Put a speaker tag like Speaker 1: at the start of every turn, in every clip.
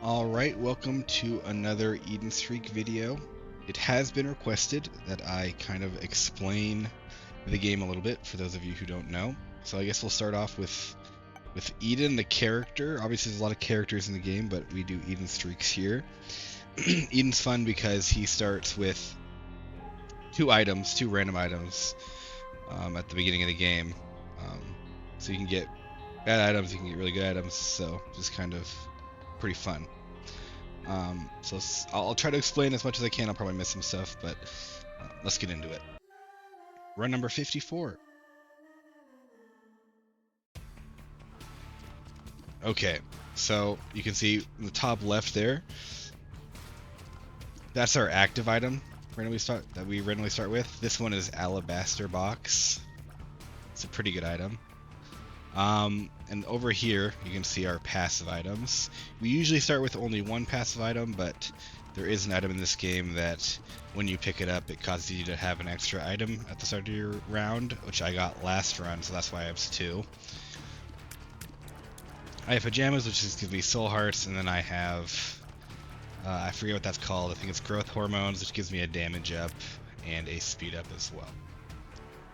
Speaker 1: Alright, welcome to another Eden Streak video. It has been requested that I kind of explain the game a little bit for those of you who don't know. So I guess we'll start off with Eden, the character. Obviously there's a lot of characters in the game, but we do Eden Streaks here. Eden's fun because he starts with two random items at the beginning of the game. So you can get bad items, you can get really good items, so just kind of pretty fun. So I'll try to explain as much as I can. I'll probably miss some stuff, but let's get into it. Run number 54. Okay, so you can see in the top left there, that's our active item that we randomly start with. This one is Alabaster Box. It's a pretty good item. And over here you can see our passive items. We usually start with only one passive item, but there is an item in this game that when you pick it up, it causes you to have an extra item at the start of your round, which I got last run, so that's why I have two. I have pajamas, which is gives me soul hearts, and then I have I forget what that's called. I think it's growth hormones, which gives me a damage up and a speed up as well.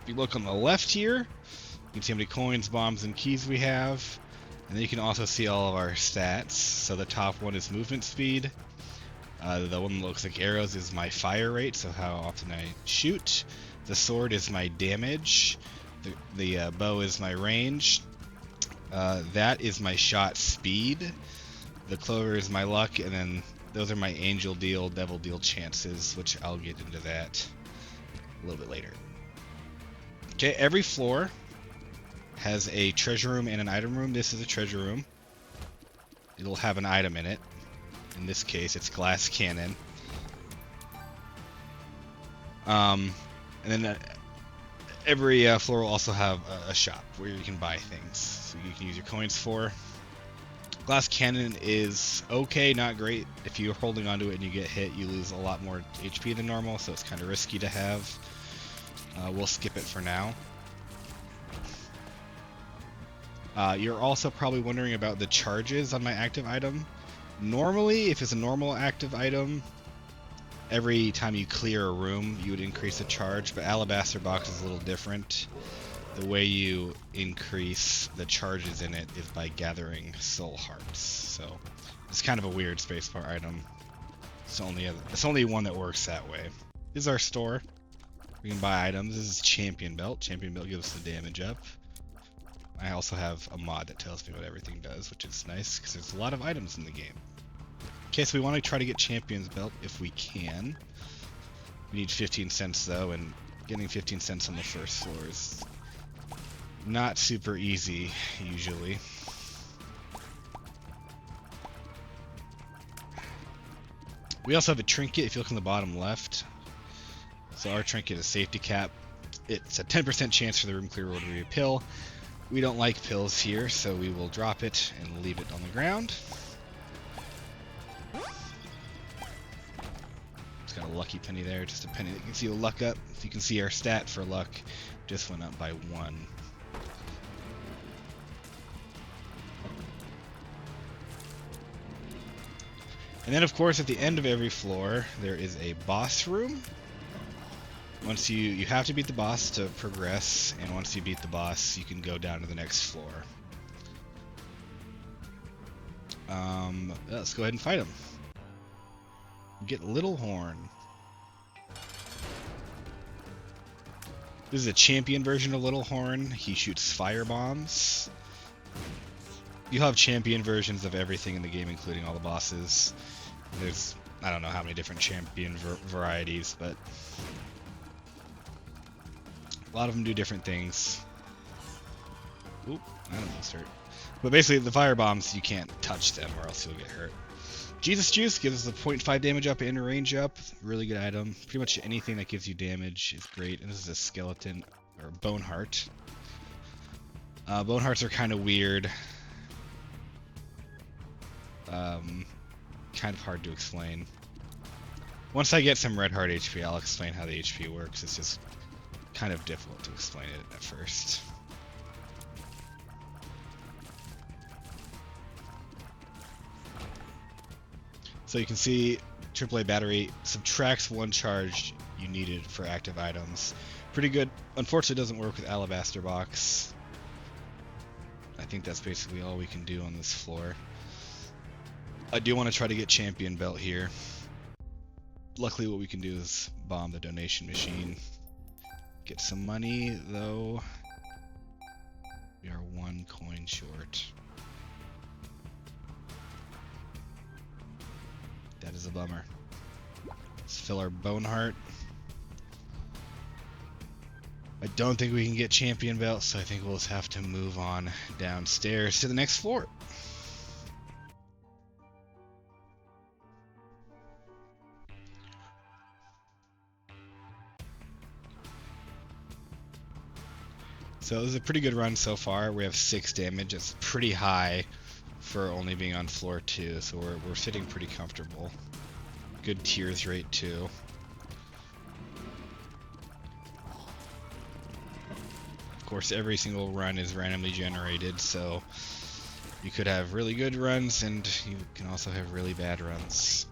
Speaker 1: If you look on the left here, you can see how many coins, bombs, and keys we have. And then you can also see all of our stats. So the top one is movement speed. The one that looks like arrows is my fire rate, so how often I shoot. The sword is my damage. The bow is my range. That is my shot speed. The clover is my luck, and then those are my angel deal, devil deal chances, which I'll get into that a little bit later. Okay, every floor has a treasure room and an item room. This is a treasure room. It'll have an item in it. In this case, it's glass cannon. And then every floor will also have a shop where you can buy things, so you can use your coins for. Glass cannon is okay, not great. If you're holding onto it and you get hit, you lose a lot more HP than normal, so it's kind of risky to have. We'll skip it for now. You're also probably wondering about the charges on my active item. Normally, if it's a normal active item, every time you clear a room, you would increase the charge, but Alabaster Box is a little different. The way you increase the charges in it is by gathering soul hearts. So it's kind of a weird spacebar item. It's only one that works that way. This is our store. We can buy items. This is Champion Belt. Champion Belt gives us the damage up. I also have a mod that tells me what everything does, which is nice because there's a lot of items in the game. Okay, so we want to try to get Champion's Belt if we can. We need 15 cents though, and getting 15 cents on the first floor is not super easy usually. We also have a trinket if you look on the bottom left. So our trinket is safety cap. It's a 10% chance for the room clear roll to be a pill. We don't like pills here, so we will drop it and leave it on the ground. It's got a lucky penny there, just a penny that gives you a luck up. If you can see our stat for luck, just went up by 1. And then of course at the end of every floor there is a boss room. Once you have to beat the boss to progress, and once you beat the boss you can go down to the next floor. Let's go ahead and fight him. Get Little Horn. This is a champion version of Little Horn. He shoots fire bombs. You'll have champion versions of everything in the game, including all the bosses. There's, I don't know how many different champion varieties, but a lot of them do different things. Oop, I don't know, start. But basically, the fire bombs, you can't touch them or else you'll get hurt. Jesus Juice gives us a 0.5 damage up and range up. Really good item. Pretty much anything that gives you damage is great. And this is a skeleton, or bone heart. Bone hearts are kind of weird. Kind of hard to explain. Once I get some red heart HP, I'll explain how the HP works. It's just kind of difficult to explain it at first. So you can see AAA battery subtracts 1 charge you needed for active items. Pretty good. Unfortunately, it doesn't work with Alabaster Box. I think that's basically all we can do on this floor. I do want to try to get Champion Belt here. Luckily, what we can do is bomb the donation machine. Get some money, though. We are 1 coin short. That is a bummer. Let's fill our Bone Heart. I don't think we can get Champion Belt, so I think we'll just have to move on downstairs to the next floor. So this is a pretty good run so far. We have 6 damage. It's pretty high for only being on floor 2, so we're sitting pretty comfortable. Good tears rate too. Of course, every single run is randomly generated, so you could have really good runs and you can also have really bad runs.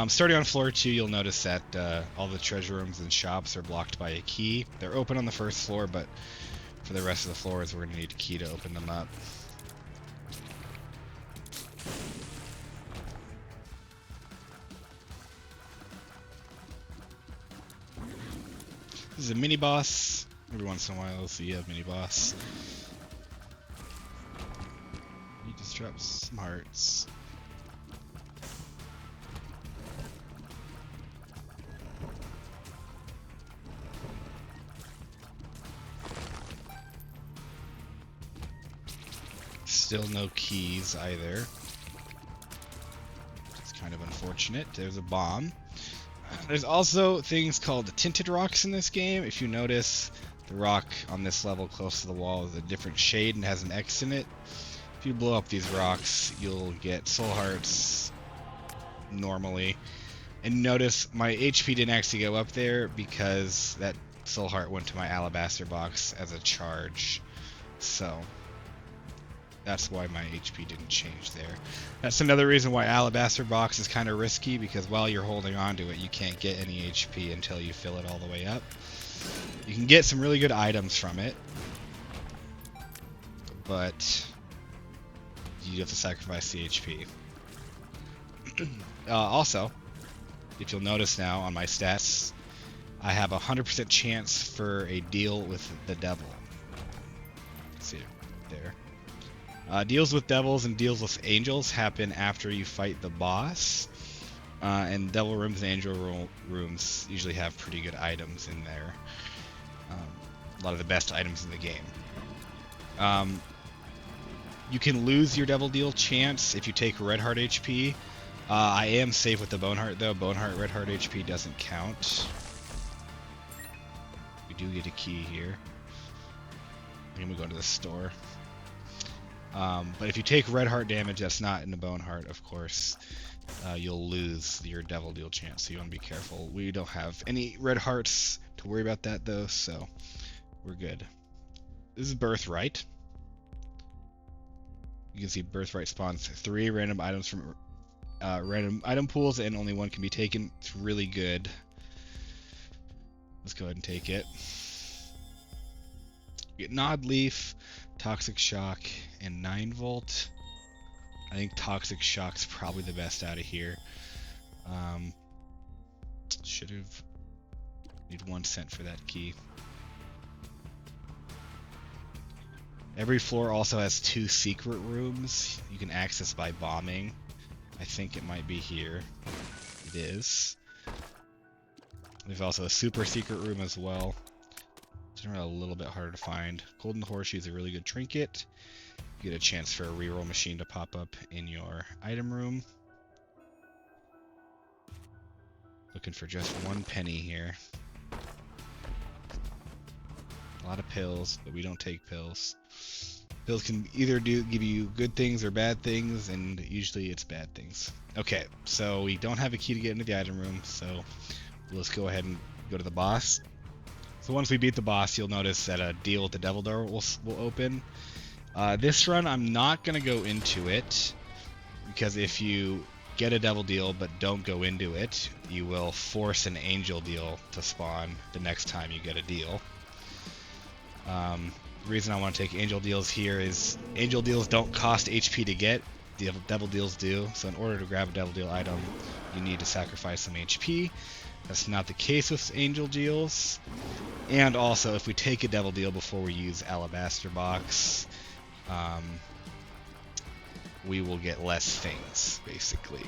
Speaker 1: Starting on floor 2, you'll notice that all the treasure rooms and shops are blocked by a key. They're open on the first floor, but for the rest of the floors, we're going to need a key to open them up. This is a mini boss. Every once in a while, you'll see a mini boss. He just drops some hearts. Still no keys either. It's kind of unfortunate. There's a bomb. There's also things called tinted rocks in this game. If you notice, the rock on this level close to the wall is a different shade and has an X in it. If you blow up these rocks, you'll get soul hearts normally. And notice my HP didn't actually go up there because that soul heart went to my alabaster box as a charge. So that's why my HP didn't change there. That's another reason why Alabaster Box is kind of risky, because while you're holding on to it, you can't get any HP until you fill it all the way up. You can get some really good items from it, but you have to sacrifice the HP. Also, if you'll notice now on my stats, I have a 100% chance for a deal with the devil. See it there. Deals with devils and deals with angels happen after you fight the boss, and devil rooms and angel rooms usually have pretty good items in there. A lot of the best items in the game. You can lose your devil deal chance if you take red heart HP. I am safe with the bone heart though. Bone heart red heart HP doesn't count. We do get a key here. And we go to the store. But if you take red heart damage that's not in the bone heart, of course, you'll lose your devil deal chance, so you want to be careful. We don't have any red hearts to worry about that though, so we're good. This is Birthright. You can see Birthright spawns 3 random items from random item pools, and only 1 can be taken. It's really good. Let's go ahead and take it. You get Nod Leaf, Toxic Shock, and 9 Volt. I think Toxic Shock's probably the best out of here. Should have need 1 cent for that key. Every floor also has 2 secret rooms you can access by bombing. I think it might be here. It is. There's also a super secret room as well. It's a little bit harder to find. Golden Horseshoe is a really good trinket. You get a chance for a reroll machine to pop up in your item room. Looking for just 1 penny here. A lot of pills, but we don't take pills. Pills can either give you good things or bad things, and usually it's bad things. Okay, so we don't have a key to get into the item room, so let's go ahead and go to the boss. So once we beat the boss, you'll notice that a deal with the devil door will open. This run, I'm not going to go into it, because if you get a Devil Deal but don't go into it, you will force an Angel Deal to spawn the next time you get a deal. The reason I want to take Angel Deals here is Angel Deals don't cost HP to get, Devil Deals do. So in order to grab a Devil Deal item, you need to sacrifice some HP. That's not the case with Angel Deals. And also, if we take a Devil Deal before we use Alabaster Box, we will get less things, basically.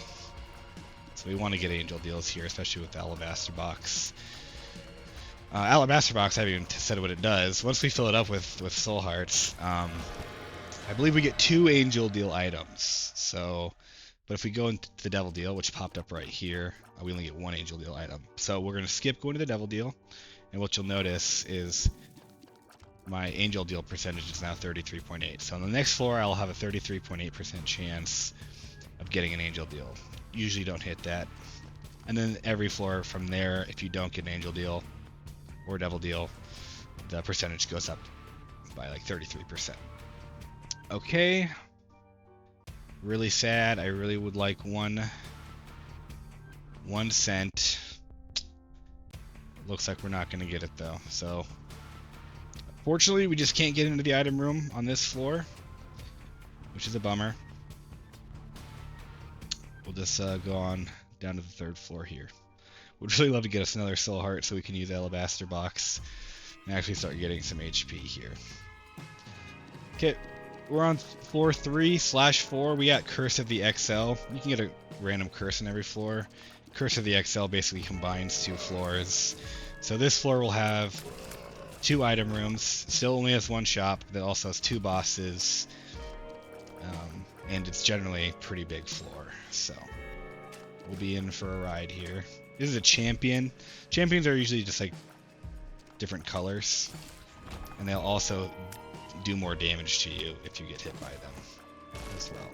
Speaker 1: So we want to get Angel Deals here, especially with the Alabaster Box. Alabaster Box, I haven't even said what it does. Once we fill it up with Soul Hearts, I believe we get 2 Angel Deal items. So, but if we go into the Devil Deal, which popped up right here, we only get 1 Angel Deal item. So we're going to skip going to the Devil Deal, and what you'll notice is my Angel Deal percentage is now 33.8. So on the next floor, I'll have a 33.8% chance of getting an Angel Deal. Usually don't hit that. And then every floor from there, if you don't get an Angel Deal or Devil Deal, the percentage goes up by like 33%. Okay. Really sad. I really would like 1 cent. Looks like we're not going to get it though. So fortunately, we just can't get into the item room on this floor, which is a bummer. We'll just go on down to the 3rd floor here. Would really love to get us another Soul Heart so we can use Alabaster Box and actually start getting some HP here. Okay, we're on floor 3/4. We got Curse of the XL. You can get a random curse in every floor. Curse of the XL basically combines 2 floors. So this floor will have 2 item rooms. Still only has 1 shop. That also has 2 bosses. And it's generally a pretty big floor. So we'll be in for a ride here. This is a champion. Champions are usually just like different colors. And they'll also do more damage to you if you get hit by them as well.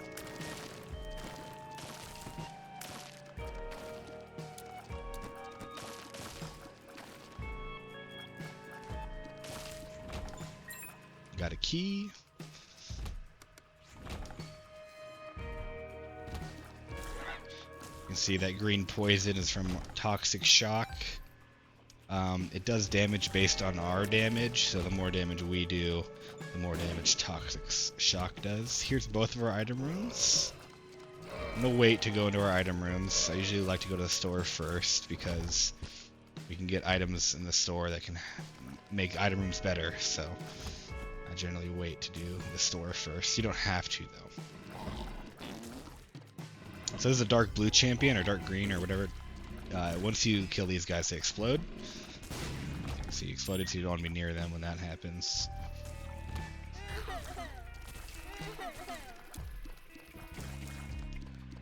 Speaker 1: Got a key. You can see that green poison is from Toxic Shock. It does damage based on our damage, so the more damage we do, the more damage Toxic Shock does. Here's both of our item rooms. I'm gonna wait to go into our item rooms. I usually like to go to the store first because we can get items in the store that can make item rooms better, so I generally wait to do the store first. You don't have to, though. So this is a dark blue champion, or dark green, or whatever. Once you kill these guys, they explode. You can see exploded, so you don't want to be near them when that happens.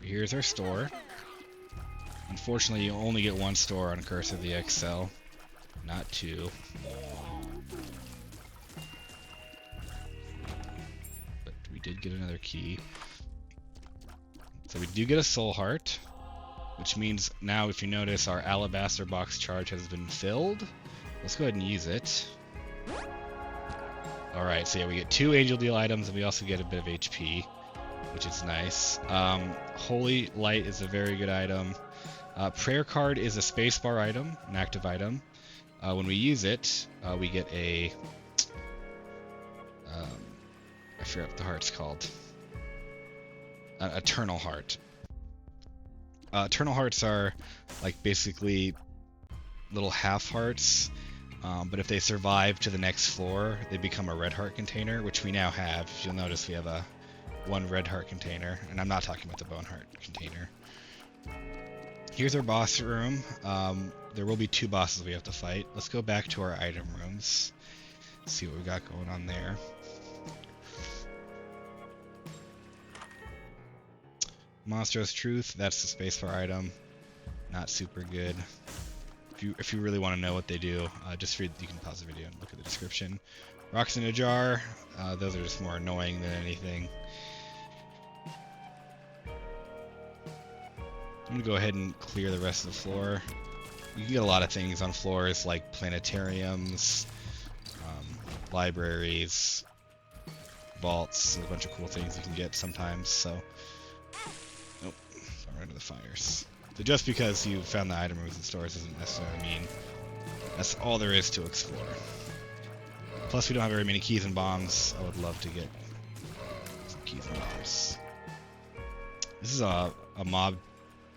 Speaker 1: Here's our store. Unfortunately, you only get 1 store on Curse of the XL, not 2. But we did get another key. So we do get a Soul Heart, which means now, if you notice, our Alabaster Box charge has been filled. Let's go ahead and use it. Alright, so yeah, we get 2 Angel Deal items, and we also get a bit of HP, which is nice. Holy Light is a very good item. Prayer Card is a spacebar item, an active item. When we use it, we get a... I forget what the heart's called. Eternal Heart. Eternal Hearts are like basically little half hearts, but if they survive to the next floor, they become a red heart container, which we now have. If you'll notice, we have a 1 red heart container, and I'm not talking about the bone heart container. Here's our boss room. There will be 2 bosses we have to fight. Let's go back to our item rooms, see what we got going on there. Monstrous Truth, that's the spacebar item. Not super good. If you really want to know what they do, just read. You can pause the video and look at the description. Rocks in a Jar, those are just more annoying than anything. I'm gonna go ahead and clear the rest of the floor. You can get a lot of things on floors like planetariums, libraries, vaults. There's a bunch of cool things you can get sometimes. So. Nope, so I'm right to the bonfires. So just because you found the item rooms and stores doesn't necessarily mean that's all there is to explore. Plus, we don't have very many keys and bombs. I would love to get some keys and bombs. This is a mob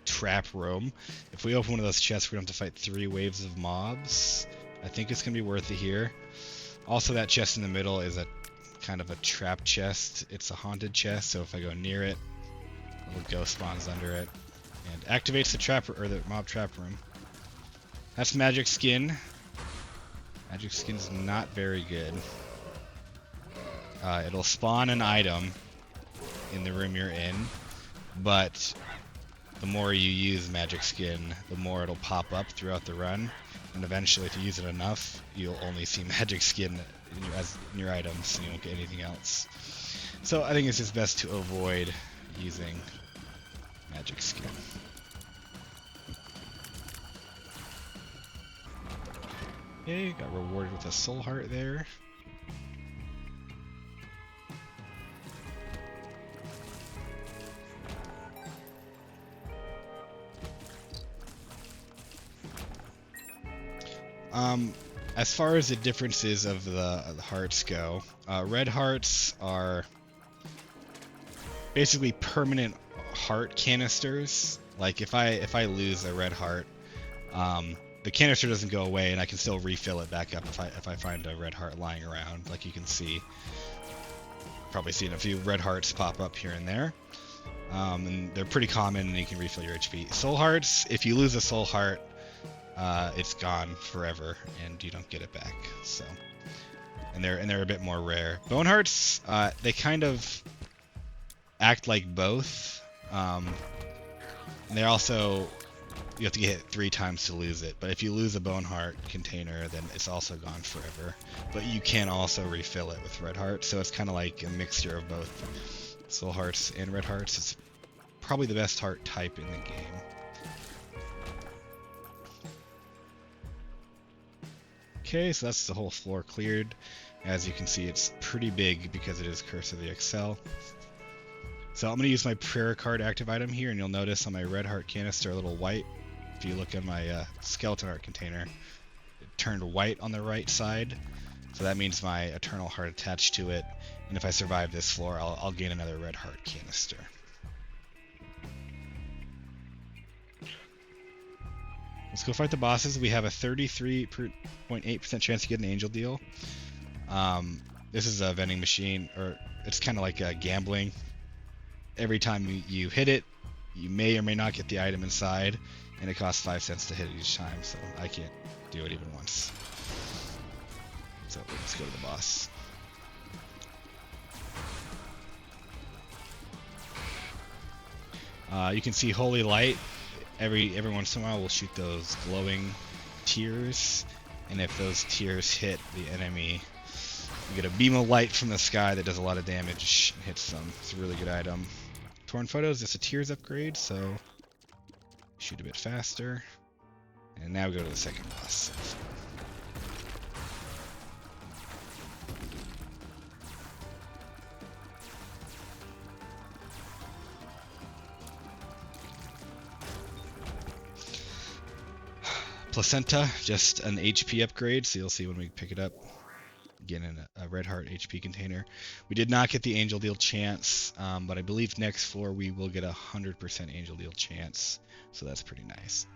Speaker 1: trap room. If we open one of those chests, we're going to have to fight 3 waves of mobs. I think it's going to be worth it here. Also, that chest in the middle is a kind of a trap chest. It's a haunted chest, so if I go near it, a little ghost spawns under it and activates the trap or the mob trap room. That's magic skin. Magic skin is not very good. It'll spawn an item in the room you're in, but the more you use magic skin, the more it'll pop up throughout the run, and eventually if you use it enough, you'll only see magic skin in your items, and you won't get anything else. So I think it's just best to avoid using magic skin. Okay, got rewarded with a soul heart there. As far as the differences of the hearts go, red hearts are basically permanent heart canisters. Like if I lose a red heart, the canister doesn't go away, and I can still refill it back up if I find a red heart lying around. Like you can see, probably seen a few red hearts pop up here and there, and they're pretty common, and you can refill your HP. Soul hearts, if you lose a soul heart, it's gone forever, and you don't get it back. So, and they're a bit more rare. Bone hearts, they kind of act like both. They're also, you have to get hit 3 times to lose it. But if you lose a bone heart container, then it's also gone forever. But you can also refill it with red hearts, so it's kind of like a mixture of both soul hearts and red hearts. It's probably the best heart type in the game. Okay, so that's the whole floor cleared. As you can see, it's pretty big because it is Curse of the Excel. So I'm going to use my prayer card active item here, and you'll notice on my red heart canister a little white. If you look at my skeleton heart container, it turned white on the right side. So that means my eternal heart attached to it. And if I survive this floor, I'll gain another red heart canister. Let's go fight the bosses. We have a 33.8% chance to get an angel deal. This is a vending machine, or it's kind of like gambling. Every time you hit it, you may or may not get the item inside, and it costs 5 cents to hit it each time, so I can't do it even once. So let's go to the boss. You can see Holy Light. Every once in a while we'll shoot those glowing tears, and if those tears hit the enemy, you get a beam of light from the sky that does a lot of damage and hits them. It's a really good item. Torn Photos, just a tears upgrade, so shoot a bit faster. And now we go to the second boss. Placenta, just an HP upgrade, so you'll see when we pick it up. Again, in a red heart HP container. We did not get the angel deal chance, but I believe next floor we will get 100% angel deal chance, so that's pretty nice.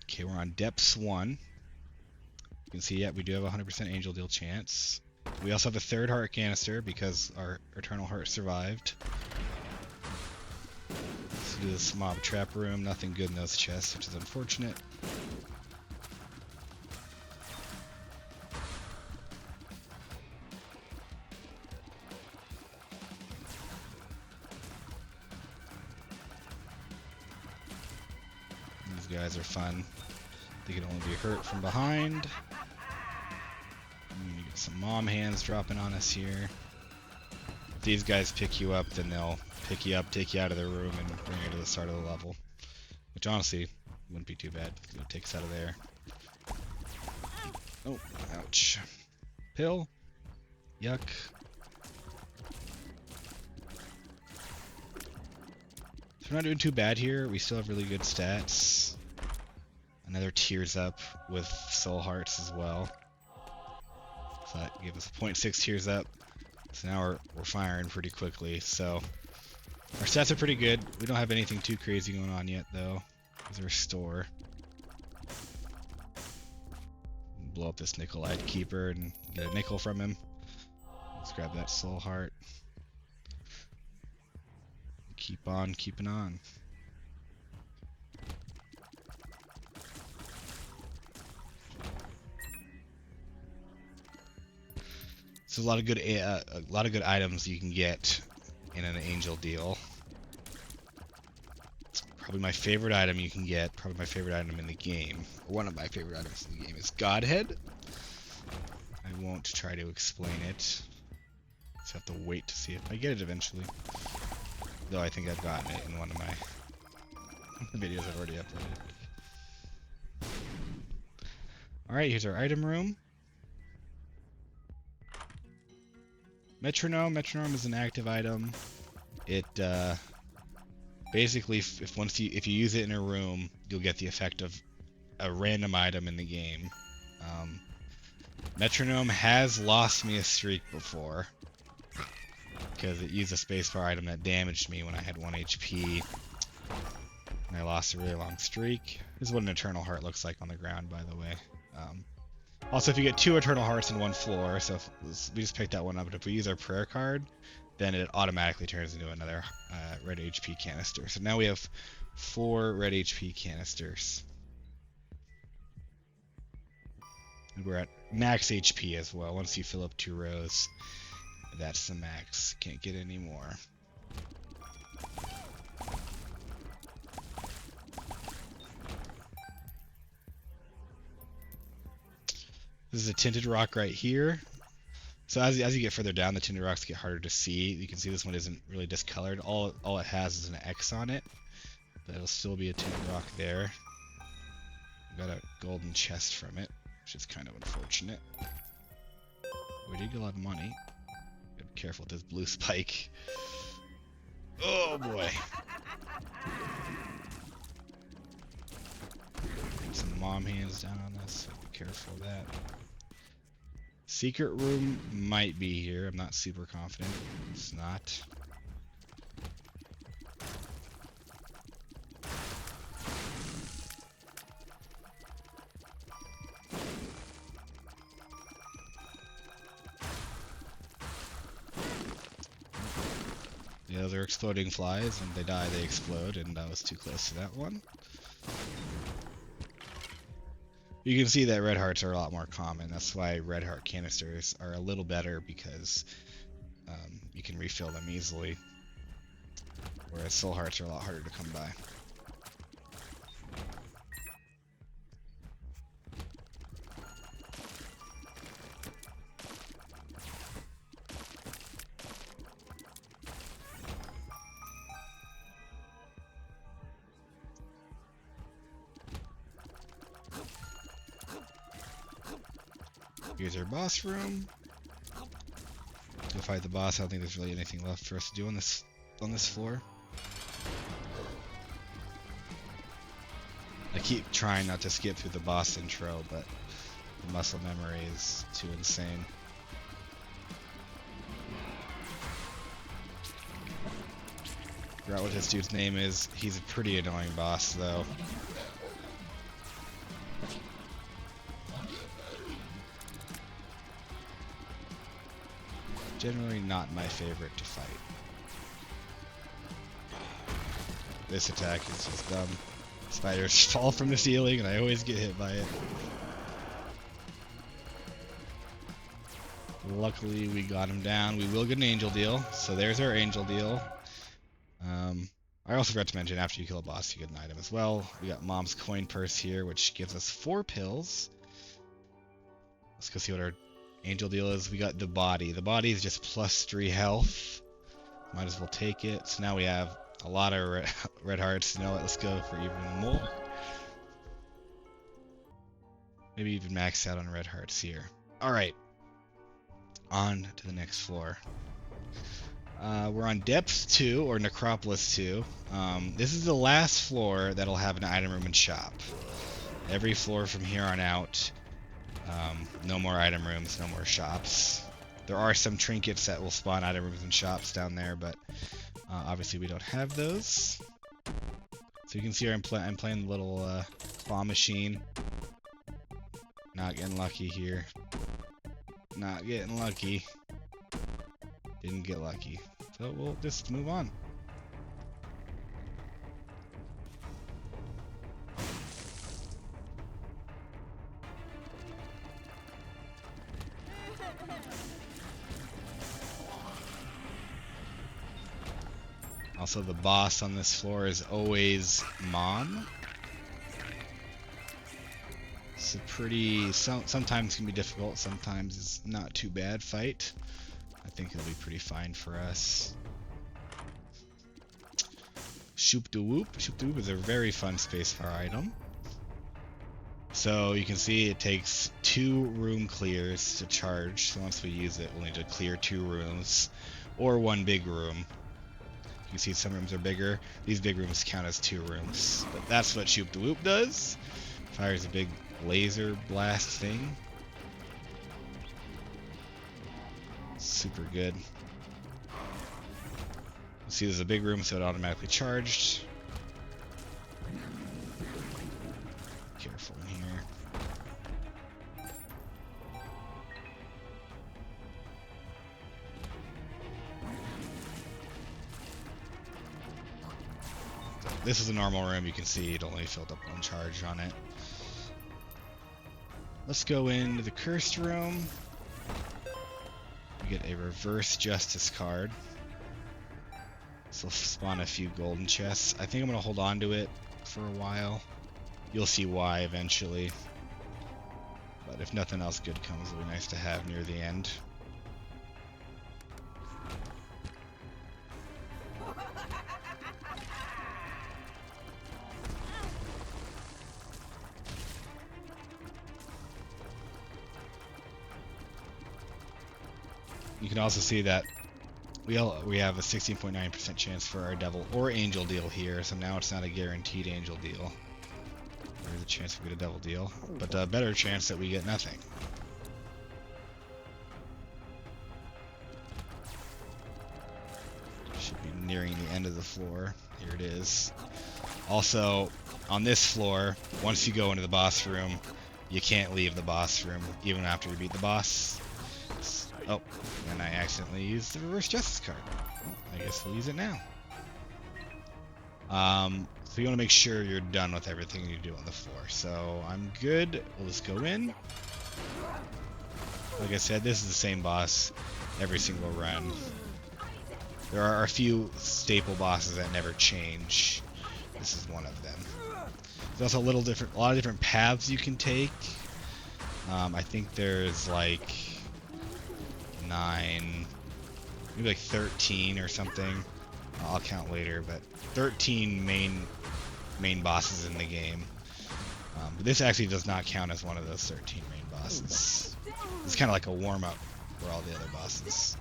Speaker 1: Okay, we're on Depths 1. You can see, yeah, we do have 100% angel deal chance. We also have a third heart canister because our eternal heart survived. Let's do this mob trap room. Nothing good in those chests, which is unfortunate. These guys are fun. They can only be hurt from behind. You get some mom hands dropping on us here. If these guys pick you up, then they'll pick you up, take you out of the room, and bring you to the start of the level. Which honestly wouldn't be too bad. It'll take us out of there. Oh, ouch. Pill. Yuck. So we're not doing too bad here. We still have really good stats. Another tears up with soul hearts as well. So that gave us 0.6 tears up. So now we're firing pretty quickly. So our stats are pretty good. We don't have anything too crazy going on yet though. There's our store. Blow up this nickel-eyed keeper and get a nickel from him. Let's grab that soul heart. Keep on keeping on. So a lot of good items you can get in an angel deal. Probably my favorite item you can get, probably my favorite item in the game, or one of my favorite items in the game is Godhead. I won't try to explain it. Just have to wait to see if I get it eventually. Though I think I've gotten it in one of my videos I've already uploaded. Alright, here's our item room. Metronome. Metronome is an active item. It basically, if you use it in a room, you'll get the effect of a random item in the game. Metronome has lost me a streak before because it used a spacebar item that damaged me when I had 1 HP, and I lost a really long streak. This is what an Eternal Heart looks like on the ground, by the way. Also, if you get 2 Eternal Hearts in one floor, so if we just picked that one up, but if we use our prayer card, then it automatically turns into another red HP canister. So now we have 4 red HP canisters. And we're at max HP as well. Once you fill up 2 rows, that's the max. Can't get any more. This is a tinted rock right here. So as you get further down, the tinted rocks get harder to see. You can see this one isn't really discolored. All it has is an X on it, but it'll still be a tinted rock there. We got a golden chest from it, which is kind of unfortunate. We did get a lot of money. Gotta be careful with this blue spike. Oh boy. Some mom hands down on this, so be careful of that. Secret room might be here. I'm not super confident. It's not. Yeah, they're exploding flies. When they die, they explode, and I was too close to that one. You can see that red hearts are a lot more common. That's why red heart canisters are a little better, because you can refill them easily, whereas soul hearts are a lot harder to come by. Here's our boss room. Go fight the boss. I don't think there's really anything left for us to do on this floor. I keep trying not to skip through the boss intro, but the muscle memory is too insane. Forgot what this dude's name is. He's a pretty annoying boss, though. Generally not my favorite to fight. This attack is just dumb. Spiders fall from the ceiling and I always get hit by it. Luckily we got him down. We will get an angel deal. So there's our angel deal. I also forgot to mention, after you kill a boss you get an item as well. We got Mom's coin purse here, which gives us 4 pills. Let's go see what our angel deal is. We got the body. The body is just +3 health. Might as well take it. So now we have a lot of red hearts. You know what? Let's go for even more. Maybe even max out on red hearts here. Alright. On to the next floor. We're on Depth 2, or Necropolis 2. This is the last floor that'll have an item room and shop. Every floor from here on out, no more item rooms, no more shops. There are some trinkets that will spawn item rooms and shops down there, but obviously we don't have those. So you can see here I'm playing the little claw machine. Not getting lucky here. Not getting lucky. Didn't get lucky. So we'll just move on. Also, the boss on this floor is always Mom. It's a pretty, sometimes can be difficult, sometimes it's not too bad fight. I think it'll be pretty fine for us. Shoop de Whoop. Shoop de Whoop is a very fun spacebar item. So you can see it takes 2 room clears to charge. So once we use it, we'll need to clear 2 rooms or 1 big room. You can see some rooms are bigger. These big rooms count as 2 rooms. But that's what Shoop de Whoop does. Fires a big laser blast thing. Super good. See, there's a big room, so it automatically charged. Careful in here. This is a normal room. You can see it only filled up 1 charge on it. Let's go into the cursed room. We get a reverse justice card. This will spawn a few golden chests. I think I'm going to hold on to it for a while. You'll see why eventually. But if nothing else good comes, it'll be nice to have near the end. You can also see that we have a 16.9% chance for our devil or angel deal here, so now it's not a guaranteed angel deal. There's a chance we get a devil deal, but a better chance that we get nothing. Should be nearing the end of the floor. Here it is. Also, on this floor, once you go into the boss room, you can't leave the boss room even after you beat the boss. Oh, and I accidentally used the reverse justice card. Well, I guess we'll use it now. So you want to make sure you're done with everything you do on the floor. So I'm good. We'll just go in. Like I said, this is the same boss every single run. There are a few staple bosses that never change. This is one of them. There's also a lot of different paths you can take. I think there's like 9, maybe like 13 or something. I'll count later, but 13 main bosses in the game. But this actually does not count as one of those 13 main bosses. It's kind of like a warm-up for all the other bosses.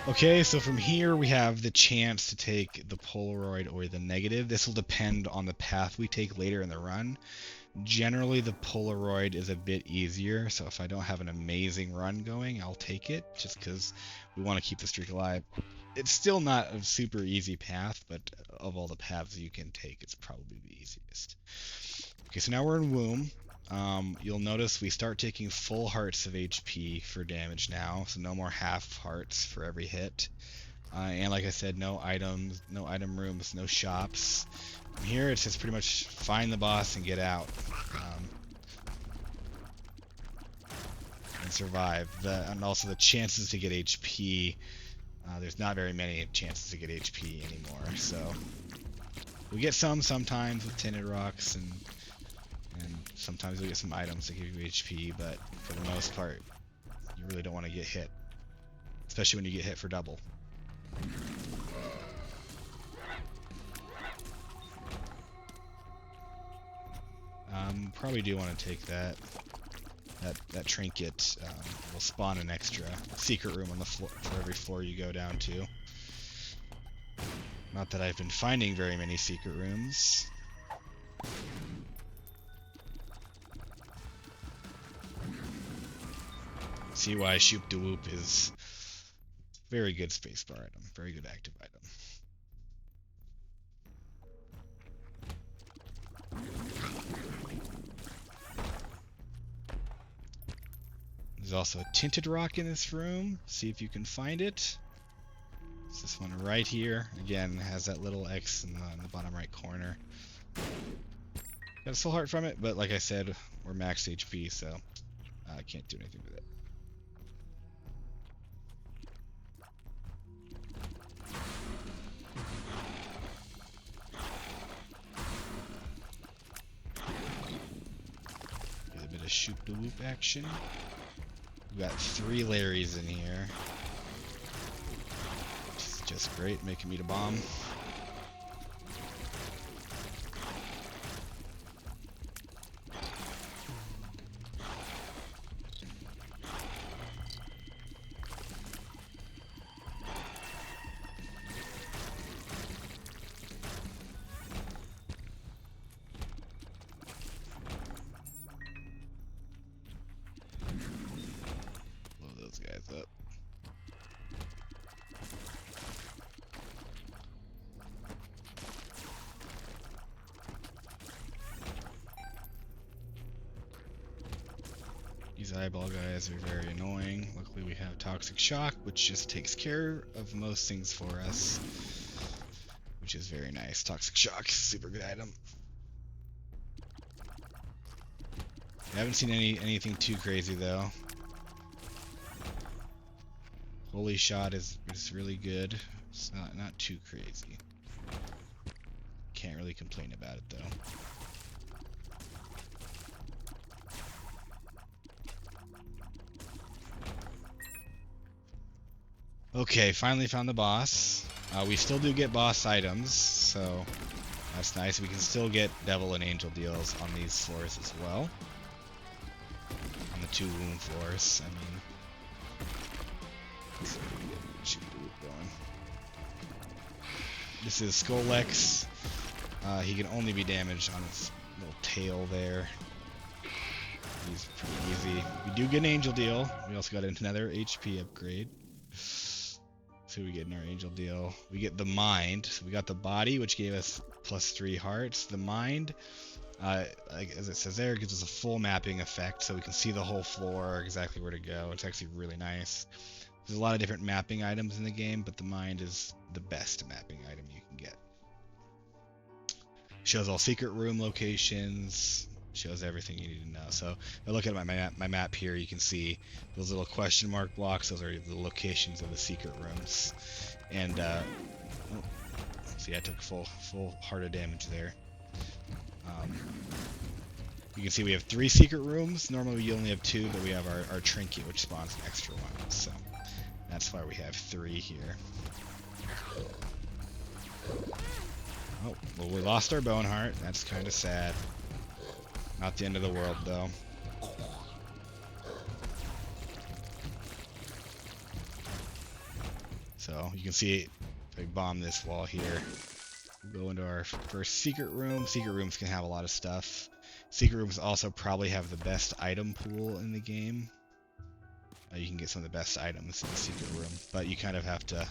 Speaker 1: Okay, so from here we have the chance to take the Polaroid or the negative. This will depend on the path we take later in the run. Generally, the Polaroid is a bit easier, so if I don't have an amazing run going, I'll take it, just because we want to keep the streak alive. It's still not a super easy path, but of all the paths you can take, it's probably the easiest. Okay, so now we're in Womb. You'll notice we start taking full hearts of HP for damage now, so no more half hearts for every hit. And like I said, no items, no item rooms, no shops. From here, it's just pretty much find the boss and get out. And survive. And also the chances to get HP, there's not very many chances to get HP anymore, so we get some sometimes with tinted rocks, and sometimes we get some items that give you HP, but for the most part, you really don't want to get hit, especially when you get hit for double. Probably do want to take that. That trinket will spawn an extra secret room on the floor for every floor you go down to. Not that I've been finding very many secret rooms. See why Shoop de Whoop is very good spacebar item, very good active item. There's also a tinted rock in this room. See if you can find it. It's this one right here. Again, it has that little X in the bottom right corner. Got a soul heart from it, but like I said, we're max HP, so I can't do anything with it. Get a bit of Shoop de Whoop action. We got 3 Larrys in here. Just great, making me the bomb. Blow those guys up. These eyeball guys are very annoying. Luckily we have Toxic Shock, which just takes care of most things for us, which is very nice. Toxic Shock, super good item. I haven't seen anything too crazy though. Holy Shot is really good. It's not too crazy. Can't really complain about it though. Okay, finally found the boss. We still do get boss items, so that's nice. We can still get Devil and Angel deals on these floors as well. On the 2 wound floors, I mean. Let's see if we can get Shoop de Whoop going. This is Skulllex. He can only be damaged on his little tail there. He's pretty easy. We do get an Angel deal. We also got another HP upgrade. So we get in our Angel deal. We get the Mind. So we got the body, which gave us +3 hearts. The Mind, like as it says there, gives us a full mapping effect, so we can see the whole floor, exactly where to go. It's actually really nice. There's a lot of different mapping items in the game, but the Mind is the best mapping item you can get. Shows all secret room locations. Shows everything you need to know. So if I look at my map here, you can see those little question mark blocks. Those are the locations of the secret rooms. And see, I took full heart of damage there. You can see we have 3 secret rooms. Normally you only have 2, but we have our trinket, which spawns an extra one. So that's why we have 3 here. Oh, well, we lost our bone heart. That's kind of sad. Not the end of the world, though. So you can see if I bomb this wall here, we'll go into our first secret room. Secret rooms can have a lot of stuff. Secret rooms also probably have the best item pool in the game. You can get some of the best items in the secret room, but you kind of have to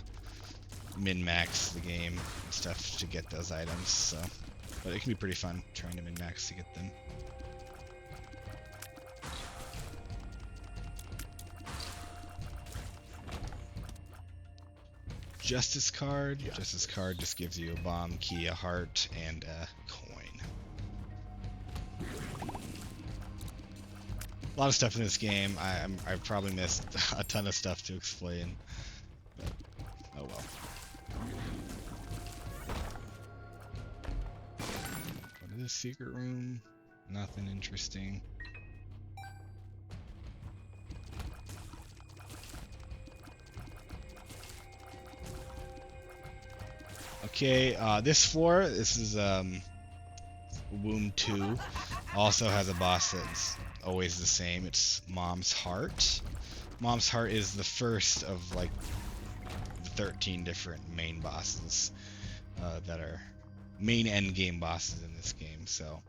Speaker 1: min-max the game and stuff to get those items. So, but it can be pretty fun trying to min-max to get them. Justice card. Justice card just gives you a bomb, key, a heart, and a coin. A lot of stuff in this game. I've probably missed a ton of stuff to explain. But, oh well. What is this secret room? Nothing interesting. Okay, this floor, this is Womb 2. also has a boss that's always the same. It's Mom's Heart. Mom's Heart is the first of like 13 different main bosses that are main end game bosses in this game. So,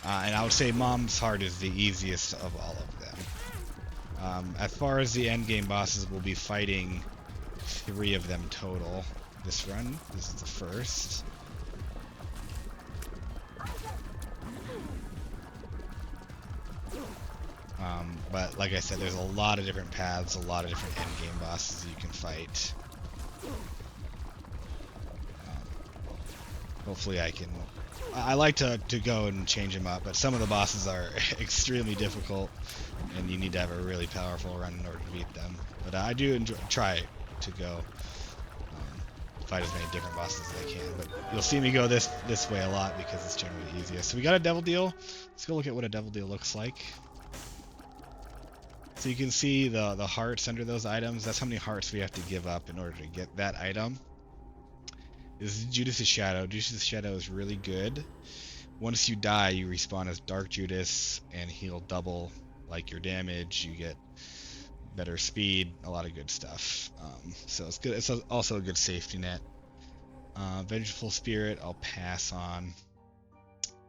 Speaker 1: and I would say Mom's Heart is the easiest of all of them. As far as the end game bosses, we'll be fighting 3 of them total this run. This is the first. But like I said, there's a lot of different paths, a lot of different end game bosses you can fight. Hopefully I can... I like to go and change them up, but some of the bosses are extremely difficult, and you need to have a really powerful run in order to beat them. But I do try to go fight as many different bosses as I can. But you'll see me go this way a lot because it's generally the easiest. So we got a Devil Deal. Let's go look at what a Devil Deal looks like. So you can see the hearts under those items. That's how many hearts we have to give up in order to get that item. This is Judas' Shadow. Judas' Shadow is really good. Once you die, you respawn as Dark Judas, and he'll double like your damage. You get better speed, a lot of good stuff. So it's good. It's also a good safety net. Vengeful Spirit, I'll pass on.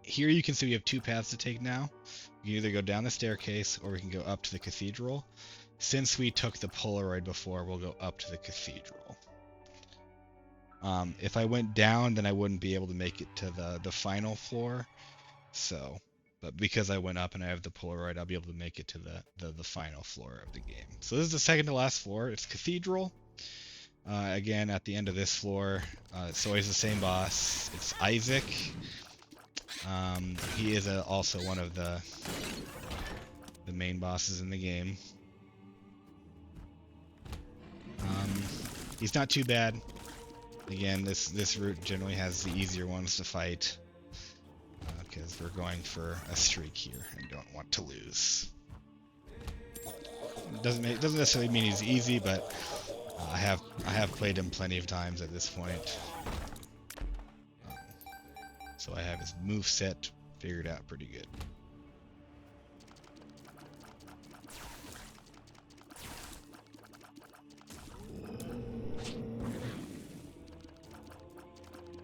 Speaker 1: Here you can see we have 2 paths to take now. We can either go down the staircase or we can go up to the cathedral. Since we took the Polaroid before, we'll go up to the cathedral. If I went down, then I wouldn't be able to make it to the final floor. So, but because I went up and I have the Polaroid, I'll be able to make it to the final floor of the game. So this is the second to last floor. It's Cathedral. Again, at the end of this floor, it's always the same boss. It's Isaac. He is also one of the main bosses in the game. He's not too bad. Again, this route generally has the easier ones to fight because we're going for a streak here and don't want to lose. Doesn't necessarily mean he's easy, but I have played him plenty of times at this point, so I have his move set figured out pretty good.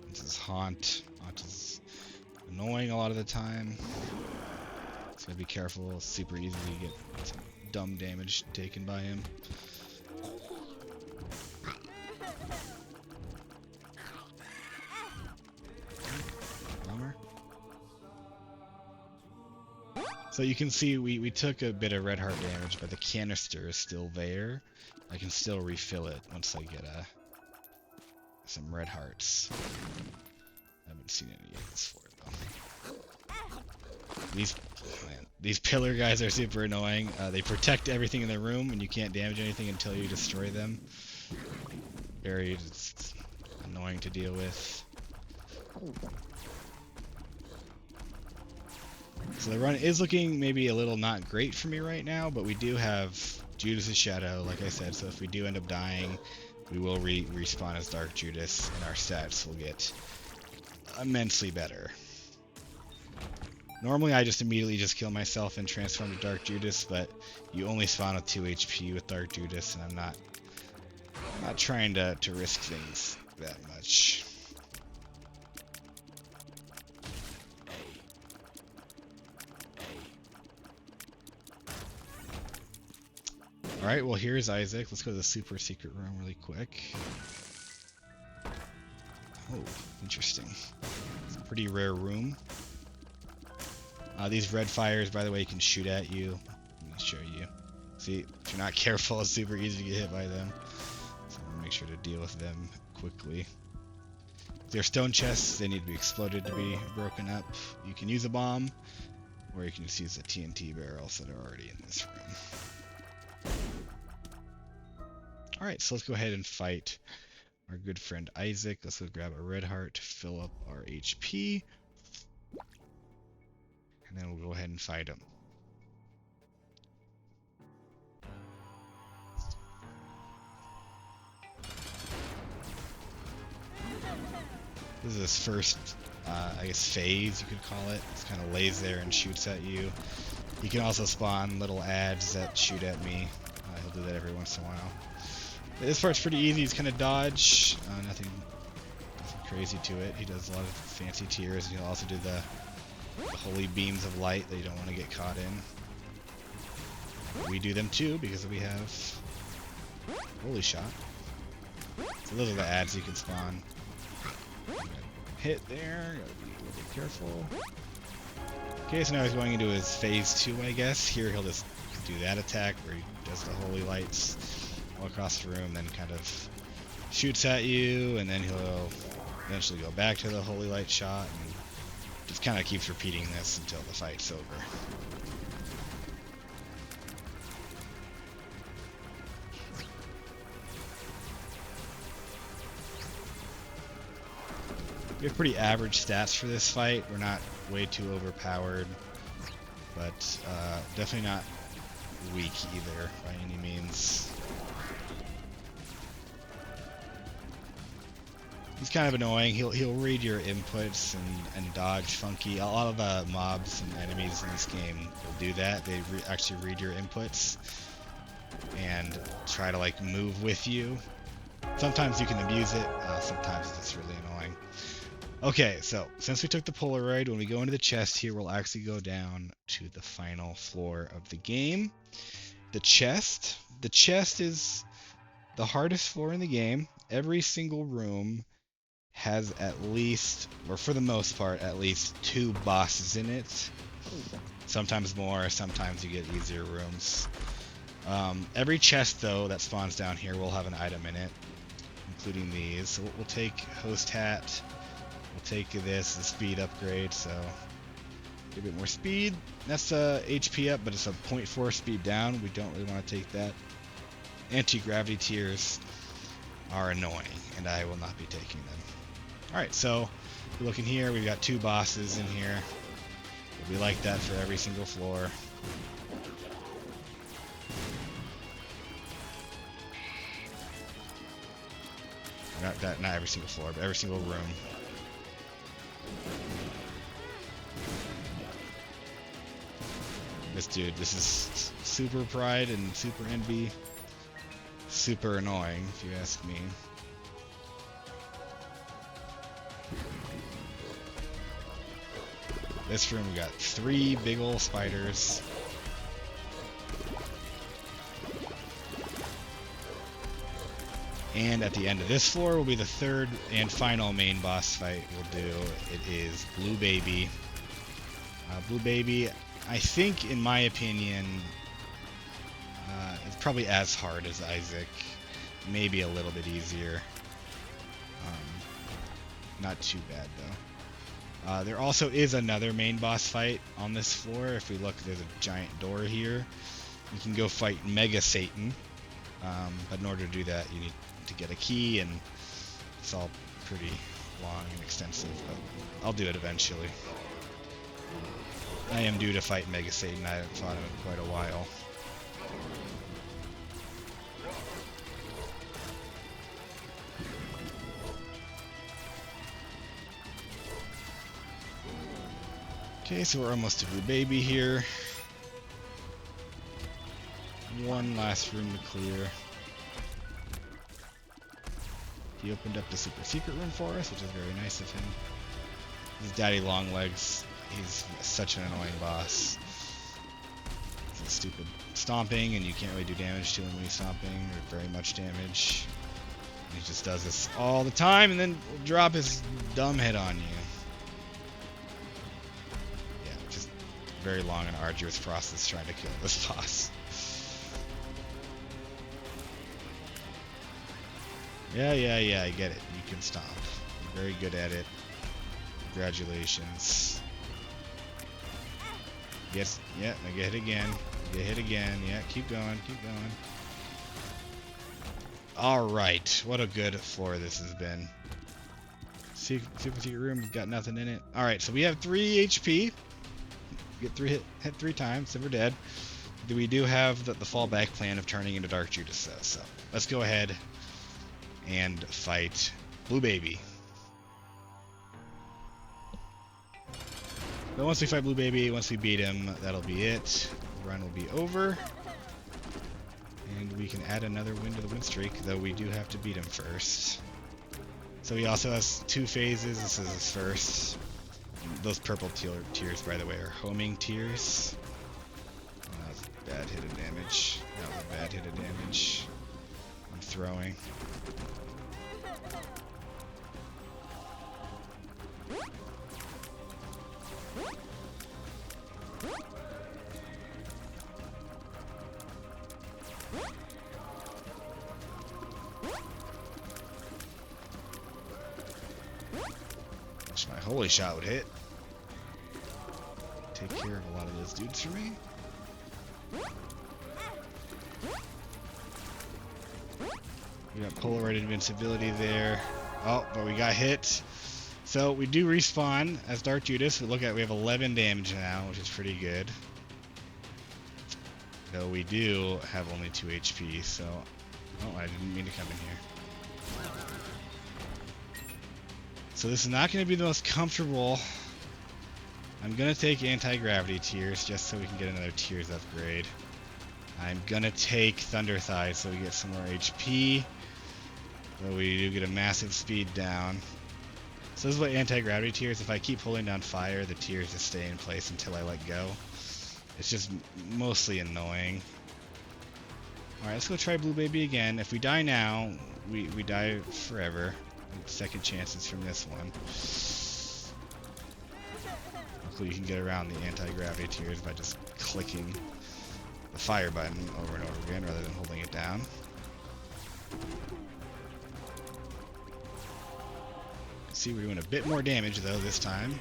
Speaker 1: This is Haunt. Haunt is annoying a lot of the time. So gotta be careful. It's super easy to get some dumb damage taken by him. Bummer. So you can see we took a bit of red heart damage, but the canister is still there. I can still refill it once I get some red hearts. I haven't seen any of this for it though. These pillar guys are super annoying. They protect everything in the room, and you can't damage anything until you destroy them. Very annoying to deal with. So the run is looking maybe a little not great for me right now, but we do have Judas' Shadow, like I said, so if we do end up dying, we will respawn as Dark Judas, and our stats will get immensely better. Normally I just immediately kill myself and transform to Dark Judas, but you only spawn with 2 HP with Dark Judas, and I'm not trying to risk things that much. Alright, well here's Isaac. Let's go to the super secret room really quick. Oh, interesting. It's a pretty rare room. These red fires, by the way, can shoot at you. Let me show you. See, if you're not careful, it's super easy to get hit by them. So make sure to deal with them quickly. They're stone chests. They need to be exploded to be broken up. You can use a bomb, or you can just use the TNT barrels that are already in this room. Alright, so let's go ahead and fight our good friend Isaac. Let's go grab a red heart to fill up our HP. And then we'll go ahead and fight him. This is his first I guess phase, you could call it. It kind of lays there and shoots at you. He can also spawn little ads that shoot at me. He'll do that every once in a while. This part's pretty easy. He's kind of dodge. Nothing crazy to it. He does a lot of fancy tiers, and he'll also do the holy beams of light that you don't want to get caught in. We do them too because we have holy shot. So those are the ads you can spawn. Hit there. Gotta be a little bit careful. Okay, so now he's going into his phase 2, I guess. Here he'll just do that attack where he does the holy lights all across the room, then kind of shoots at you, and then he'll eventually go back to the holy light shot, and just kind of keeps repeating this until the fight's over. We have pretty average stats for this fight. We're not way too overpowered, but definitely not weak either by any means. He's kind of annoying. He'll read your inputs and dodge funky. A lot of mobs and enemies in this game will do that. They actually read your inputs and try to like move with you. Sometimes you can abuse it. Sometimes it's really annoying. Okay, so since we took the Polaroid, when we go into the chest here, we'll actually go down to the final floor of the game. The chest is the hardest floor in the game. Every single room has at least, or for the most part, at least 2 bosses in it. Sometimes more, sometimes you get easier rooms. Every chest, though, that spawns down here will have an item in it, including these. So we'll take Host Hat. We'll take this, the speed upgrade, so get a bit more speed. That's HP up, but it's a 0.4 speed down. We don't really want to take that. Anti-gravity tiers are annoying, and I will not be taking them. Alright, so if you look in here, we've got 2 bosses in here. We like that for every single floor. Not every single floor, but every single room. This dude, this is super pride and super envy. Super annoying, if you ask me. This room, we got 3 big ol' spiders. And at the end of this floor will be the 3rd and final main boss fight we'll do. It is Blue Baby. Blue Baby, I think, in my opinion, is probably as hard as Isaac. Maybe a little bit easier. Not too bad, though. There also is another main boss fight on this floor. If we look, there's a giant door here. You can go fight Mega Satan. But in order to do that, you need to get a key, and it's all pretty long and extensive, but I'll do it eventually. I am due to fight Mega Satan. I haven't fought him in quite a while. Okay, so we're almost to Blue Baby here. One last room to clear. He opened up the super secret room for us, which is very nice of him. His Daddy Longlegs, he's such an annoying boss. He's stupid stomping, and you can't really do damage to him when he's stomping, or very much damage. And he just does this all the time, and then will drop his dumb head on you. Yeah, just very long and arduous process trying to kill this boss. Yeah, I get it. You can stomp. You're very good at it. Congratulations. Yes, yeah, I get hit again. Get hit again. Yeah, keep going, keep going. Alright, what a good floor this has been. Super secret room, got nothing in it. Alright, so we have 3 HP. Get hit 3 times, then we're dead. We do have the fallback plan of turning into Dark Judas, though, so let's go ahead and fight Blue Baby. But once we fight Blue Baby, once we beat him, that'll be it. The run will be over. And we can add another win to the win streak, though we do have to beat him first. So he also has 2 phases. This is his first. Those purple tiers, by the way, are homing tiers. That was a bad hit of damage. That was a bad hit of damage. I'm throwing. Wish my holy shot would hit. Take care of a lot of those dudes for me. We got Polaroid invincibility there. Oh, but we got hit. So we do respawn as Dark Judas. We have 11 damage now, which is pretty good. Though we do have only 2 HP, so... Oh, I didn't mean to come in here. So this is not going to be the most comfortable. I'm going to take anti-gravity tears just so we can get another tears upgrade. I'm going to take Thunder Thighs so we get some more HP. Though we do get a massive speed down. So this is what anti-gravity tears, if I keep holding down fire, the tears just stay in place until I let go. It's just mostly annoying. Alright, let's go try Blue Baby again. If we die now, we die forever. Second chances from this one. Hopefully you can get around the anti-gravity tears by just clicking the fire button over and over again rather than holding it down. See, we're doing a bit more damage though this time.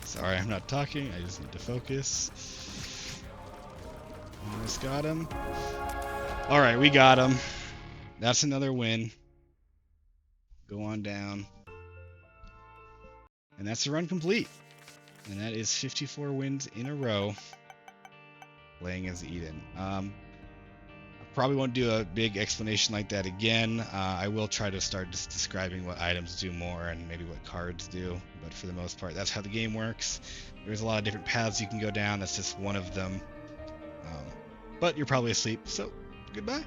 Speaker 1: Sorry, I'm not talking. I just need to focus. Almost got him. Alright, we got him. That's another win. Go on down. And that's the run complete. And that is 54 wins in a row playing as Eden. I probably won't do a big explanation like that again. I will try to start just describing what items do more and maybe what cards do. But for the most part, that's how the game works. There's a lot of different paths you can go down. That's just one of them. But you're probably asleep, so goodbye.